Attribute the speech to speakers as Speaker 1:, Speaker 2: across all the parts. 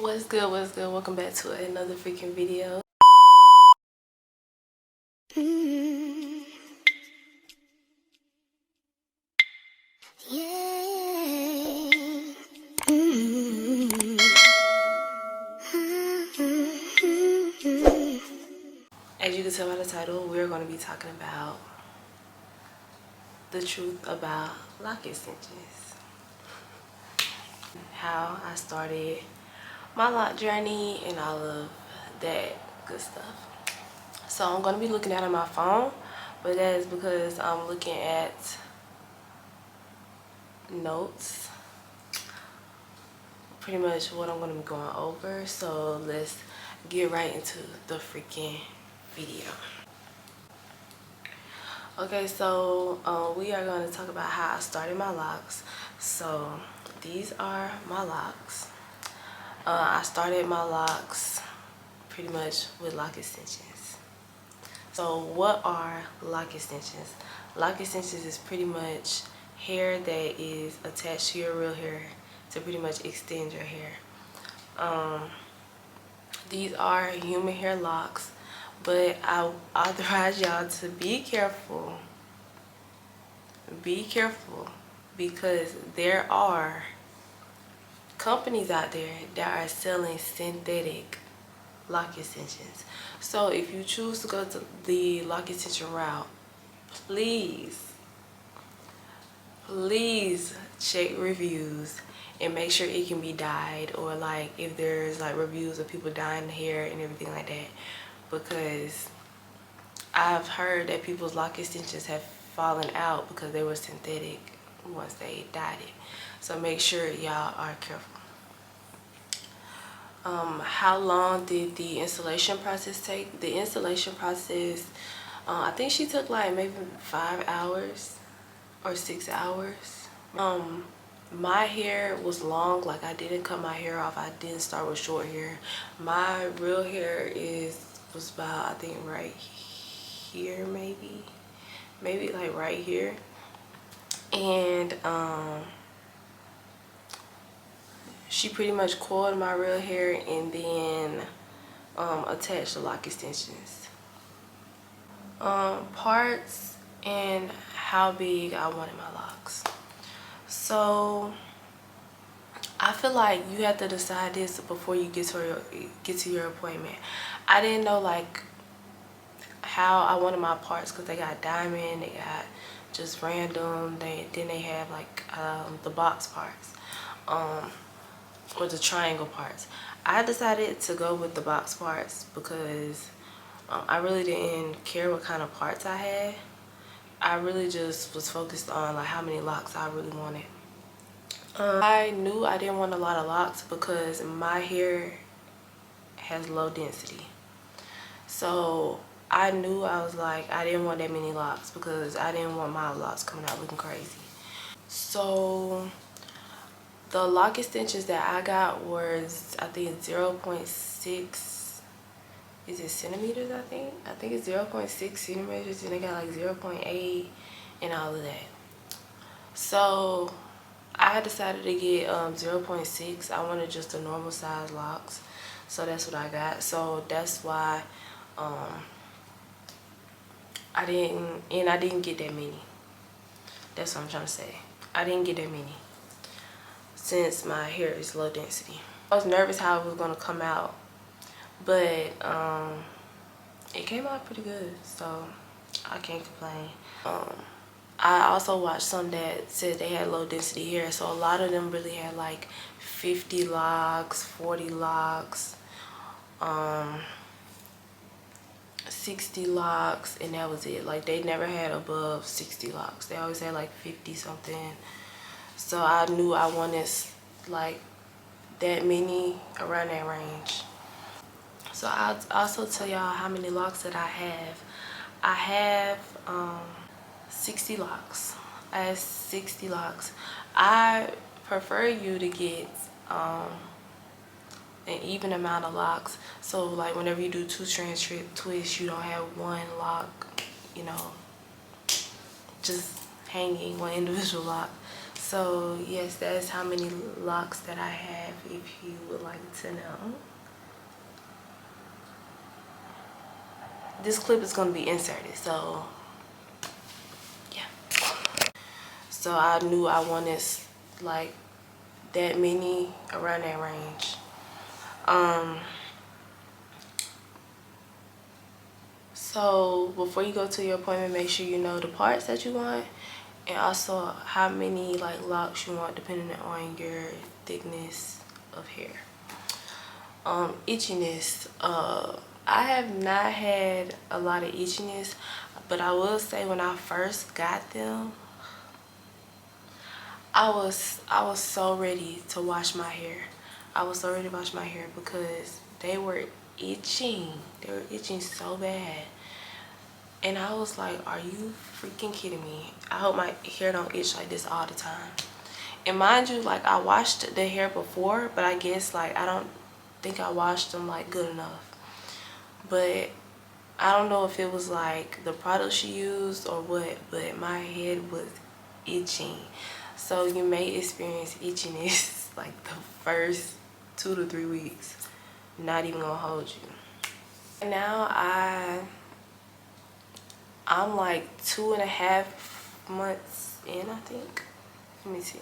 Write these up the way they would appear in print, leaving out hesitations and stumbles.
Speaker 1: What's good, what's good? Welcome back to another freaking video. As you can tell by the title, we're going to be talking about the truth about lock extensions. How I started my lock journey and all of that good stuff. So I'm going to be looking at it on my phone, but that is because I'm looking at notes, pretty much what I'm going to be going over. So let's get right into the freaking video. Okay, so we are going to talk about how I started my locks. So these are my locks. I started my locks pretty much with lock extensions. So what are lock extensions? Lock extensions is pretty much hair that is attached to your real hair to pretty much extend your hair. These are human hair locks, but I authorize y'all to be careful. Be careful, because there are companies out there that are selling synthetic lock extensions. So if you choose to go to the lock extension route, please check reviews and make sure it can be dyed, or like if there's like reviews of people dyeing the hair and everything like that, because I've heard that people's lock extensions have fallen out because they were synthetic once they dyed it. So make sure y'all are careful. How long did the installation process take? The installation process, I think she took like maybe 5 hours or 6 hours. My hair was long, like I didn't cut my hair off. I didn't start with short hair. My real hair was about, I think, right here, maybe like right here. And she pretty much coiled my real hair and then attached the lock extensions. Parts and how big I wanted my locks. So I feel like you have to decide this before you get to your appointment. I didn't know like how I wanted my parts, because they got diamond, they got just random, then they have like the box parts, or the triangle parts. I decided to go with the box parts because I really didn't care what kind of parts I had. I really just was focused on like how many locks I really wanted. I knew I didn't want a lot of locks because my hair has low density. So I knew, I was like, I didn't want that many locks because I didn't want my locks coming out looking crazy. So the lock extensions that I got was, I think, 0.6, is it centimeters? I think it's 0.6 centimeters, and they got like 0.8 and all of that. So I decided to get 0.6. I wanted just the normal size locks, so that's what I got. So that's why I didn't get that many. That's what I'm trying to say. I didn't get that many since my hair is low density. I was nervous how it was gonna come out, but it came out pretty good, so I can't complain. I also watched some that said they had low density hair, so a lot of them really had like 50 locks, 40 locks, 60 locks, and that was it. Like they never had above 60 locks. They always had like 50 something. So I knew I wanted like that many, around that range. So I'll also tell y'all how many locks that I have. I have 60 locks. I have 60 locks. I prefer you to get an even amount of locks, so like whenever you do 2 strand twists, you don't have one lock, you know, just hanging, one individual lock. So yes, that is how many locks that I have, if you would like to know. This clip is going to be inserted, so yeah. So I knew I wanted like that many, around that range. So before you go to your appointment, make sure you know the parts that you want, and also how many like locks you want depending on your thickness of hair. Itchiness, I have not had a lot of itchiness, but I will say when I first got them, I was so ready to wash my hair. I was so ready to wash my hair because they were itching. They were itching so bad. And I was like, are you freaking kidding me? I hope my hair don't itch like this all the time. And mind you, like, I washed the hair before, but I guess like I don't think I washed them like good enough. But I don't know if it was like the product she used or what, but my head was itching. So you may experience itchiness like the first 2 to 3 weeks. Not even gonna hold you. And now I'm like 2.5 months in, I think. Let me see.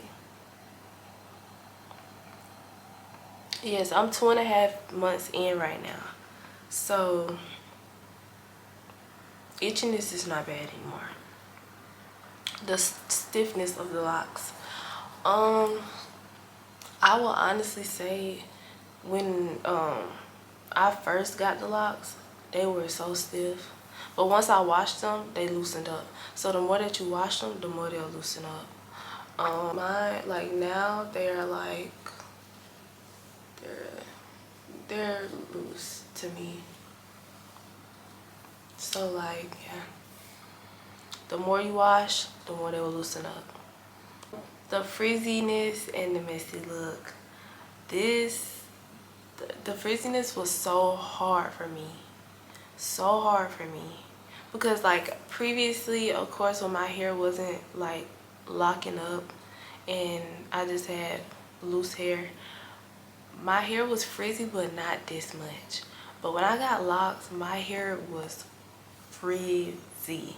Speaker 1: Yes, I'm 2.5 months in right now. So itchiness is not bad anymore. The stiffness of the locks. I will honestly say when I first got the locks, they were so stiff. But once I washed them, they loosened up. So the more that you wash them, the more they'll loosen up. Mine, like now, they're like, they're loose to me. So like, yeah. The more you wash, the more they will loosen up. The frizziness and the messy look. The frizziness was so hard for me. So hard for me. Because like previously, of course, when my hair wasn't like locking up and I just had loose hair, my hair was frizzy, but not this much. But when I got locks, my hair was frizzy.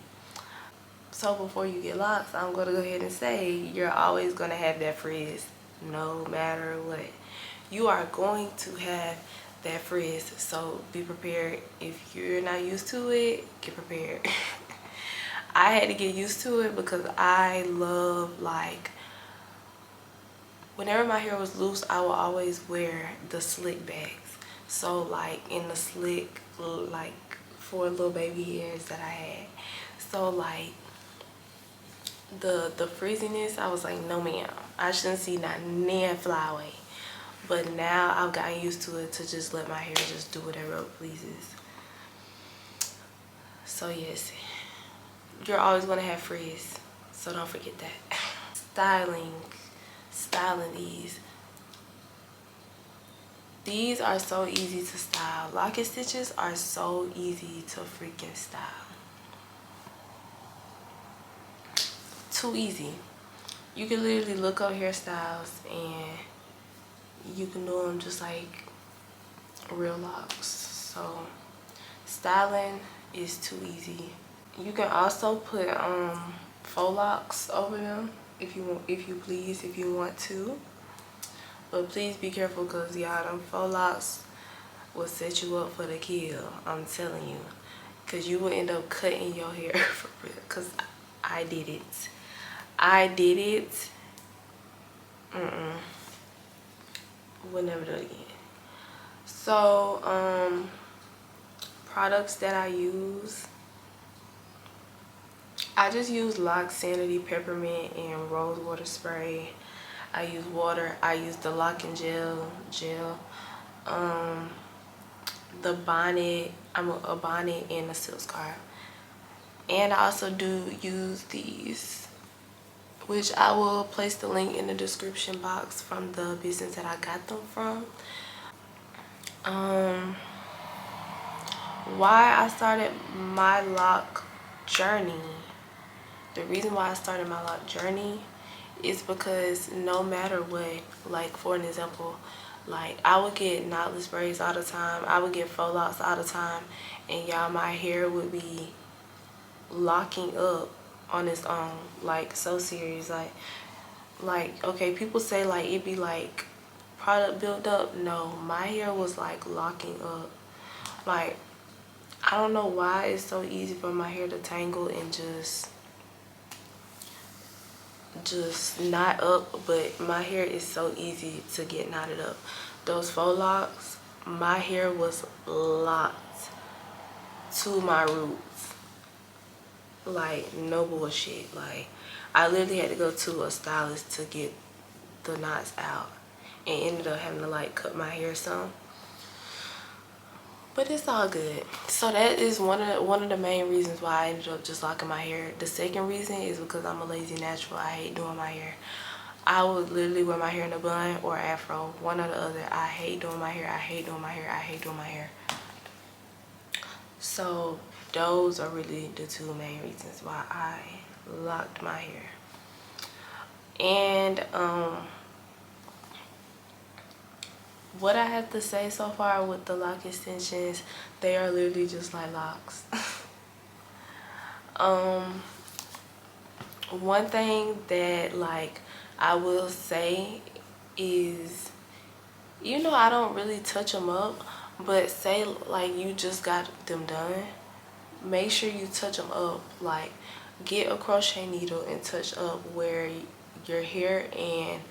Speaker 1: So before you get locks, I'm going to go ahead and say you're always going to have that frizz no matter what. You are going to have that frizz, so be prepared. If you're not used to it, get prepared. I had to get used to it because I love, like, whenever my hair was loose, I would always wear the slick bags. So like in the slick, like for little baby hairs that I had. So like the frizziness, I was like, no ma'am, I shouldn't see not nan fly away. But now I've gotten used to it, to just let my hair just do whatever it pleases. So yes, you're always gonna have frizz, so don't forget that. Styling these are so easy to style. Locket stitches are so easy to freaking style. Too easy. You can literally look up hairstyles and you can do them just like real locks. So styling is too easy. You can also put faux locks over them if you want to. But please be careful, because y'all, them faux locks will set you up for the kill. I'm telling you, because you will end up cutting your hair for real. Because I did it. We'll never do it again. So products that I use, I just use Locsanity peppermint and rose water spray. I use water. I use the lock and gel. The bonnet. I'm a bonnet and a silk scarf. And I also do use these, which I will place the link in the description box from the business that I got them from. Why I started my lock journey. The reason why I started my lock journey is because no matter what, like for an example, like I would get knotless braids all the time, I would get faux locks all the time, and y'all, my hair would be locking up on its own, like so serious. Like okay, people say like it be like product build up. No, my hair was like locking up. Like I don't know why it's so easy for my hair to tangle and just knot up, but my hair is so easy to get knotted up. Those faux locks, my hair was locked to my roots, like no bullshit. Like I literally had to go to a stylist to get the knots out, and ended up having to like cut my hair some, but it's all good. So that is one of the main reasons why I ended up just locking my hair. The second reason is because I'm a lazy natural. I hate doing my hair. I would literally wear my hair in a bun or afro, one or the other. I hate doing my hair. I hate doing my hair. I hate doing my hair. So those are really the two main reasons why I locked my hair. And what I have to say so far with the lock extensions, they are literally just like locks. One thing that like I will say is, you know, I don't really touch them up, but say like you just got them done, make sure you touch them up. Like get a crochet needle and touch up where your hair and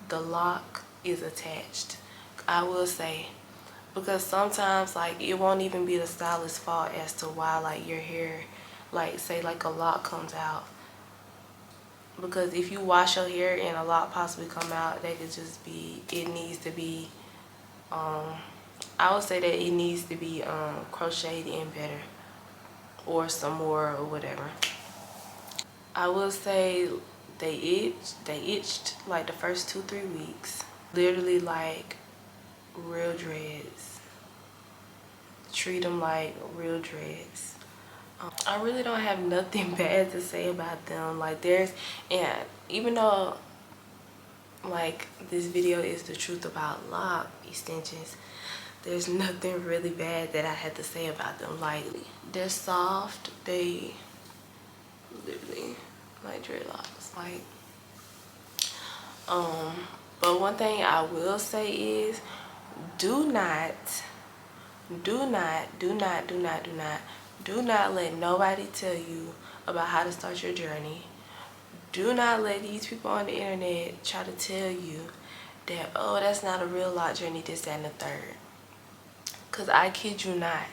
Speaker 1: the lock is attached. I will say, because sometimes like it won't even be the stylist's fault as to why like your hair, like say like a lock comes out, because if you wash your hair and a lock possibly come out, that could just be, it needs to be I would say that it needs to be crocheted in better, or some more or whatever. I will say they itched like the first 2-3 weeks, literally like real dreads. Treat them like real dreads. I really don't have nothing bad to say about them. Like and even though like this video is the truth about lock extensions, there's nothing really bad that I had to say about them. Like they're soft, they literally like dreadlocks. Like but one thing I will say is, do not let nobody tell you about how to start your journey. Do not let these people on the internet try to tell you that, oh, that's not a real Locjourney, this, that, and the third. Because I kid you not,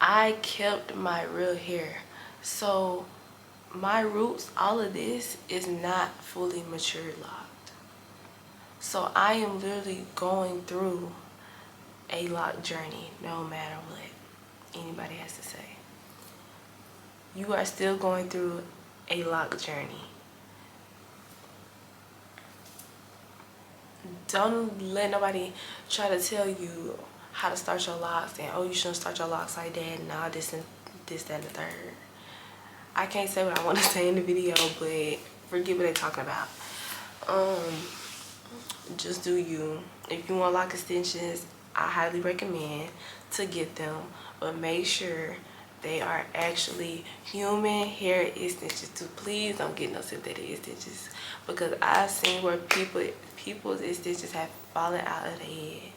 Speaker 1: I kept my real hair. So my roots, all of this is not fully mature locked. So I am literally going through a lock journey no matter what anybody has to say. You are still going through a lock journey. Don't let nobody try to tell you how to start your locks and, oh, you shouldn't start your locks like that, nah, this, that, and the third. I can't say what I want to say in the video, but forget what they're talking about. Just do you. If you want lock extensions, I highly recommend to get them, but make sure they are actually human hair extensions. So please don't get no synthetic extensions, because I've seen where people's extensions have fallen out of their head.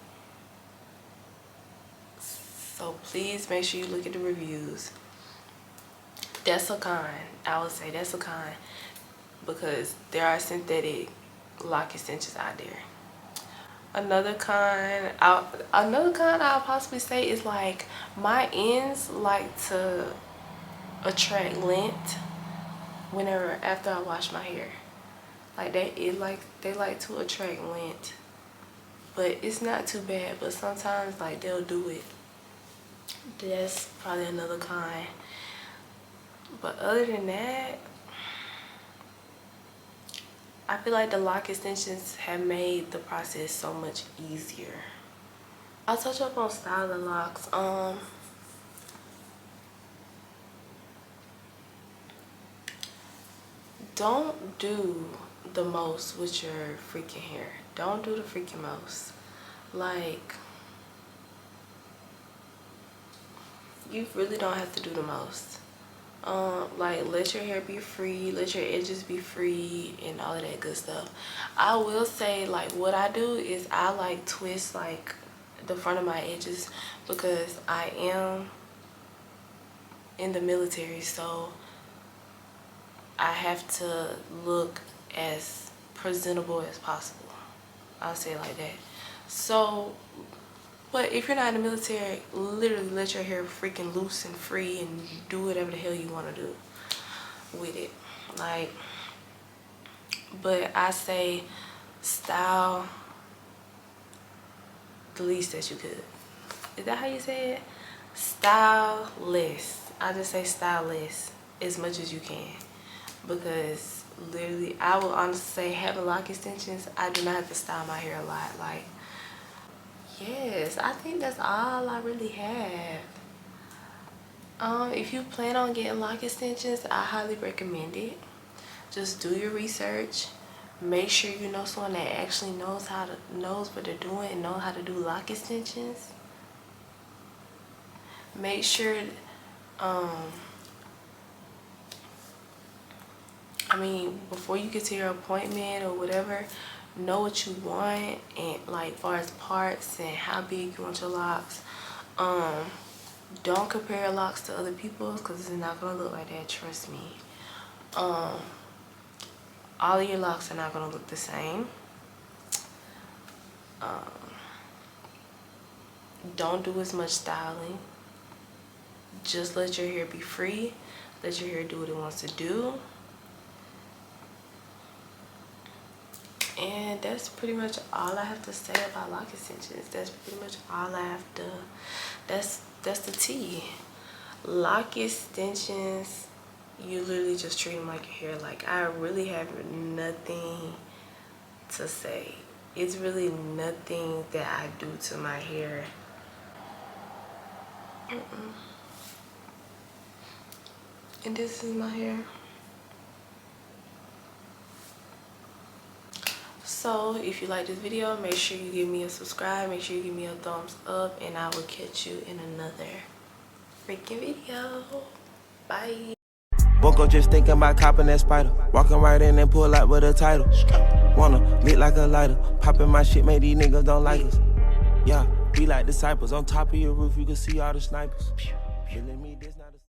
Speaker 1: So please make sure you look at the reviews. That's a con. I would say that's a con, because there are synthetic lock extensions out there. Another con I'll possibly say is like my ends like to attract lint whenever after I wash my hair. Like they like to attract lint, but it's not too bad. But sometimes like they'll do it. That's probably another con. But other than that, I feel like the lock extensions have made the process so much easier. I'll touch up on styling locks. Don't do the most with your freaking hair. Don't do the freaking most. Like, you really don't have to do the most. Like, let your hair be free, let your edges be free, and all of that good stuff. I will say, like, what I do is I like twist like the front of my edges, because I am in the military, so I have to look as presentable as possible. I'll say it like that. So, but if you're not in the military, literally let your hair freaking loose and free and do whatever the hell you want to do with it. Like, but I say style the least that you could. Is that how you say it? Style less. I just say style less as much as you can, because literally I will honestly say, having lock extensions, I do not have to style my hair a lot. Like, yes, I think that's all I really have. If you plan on getting lock extensions, I highly recommend it. Just do your research. Make sure you know someone that actually knows what they're doing and know how to do lock extensions. Make sure, I mean, before you get to your appointment or whatever, know what you want, and like far as parts and how big you want your locks. Don't compare your locks to other people's, because it's not gonna look like that, trust me. All of your locks are not gonna look the same. Don't do as much styling. Just let your hair be free. Let your hair do what it wants to do. And that's pretty much all I have to say about lock extensions. That's pretty much all I have to, that's the tea. Lock extensions, you literally just treat them like your hair. Like, I really have nothing to say. It's really nothing that I do to my hair. And this is my hair. So if you like this video, make sure you give me a subscribe, make sure you give me a thumbs up, and I will catch you in another freaking video. Bye.
Speaker 2: Woke up just thinking about copping that spider. Walking right in and pull out with a title. Wanna lit like a lighter. Popping my shit, make these niggas don't like us. Yeah, we like disciples. On top of your roof, you can see all the snipers. Feeling me this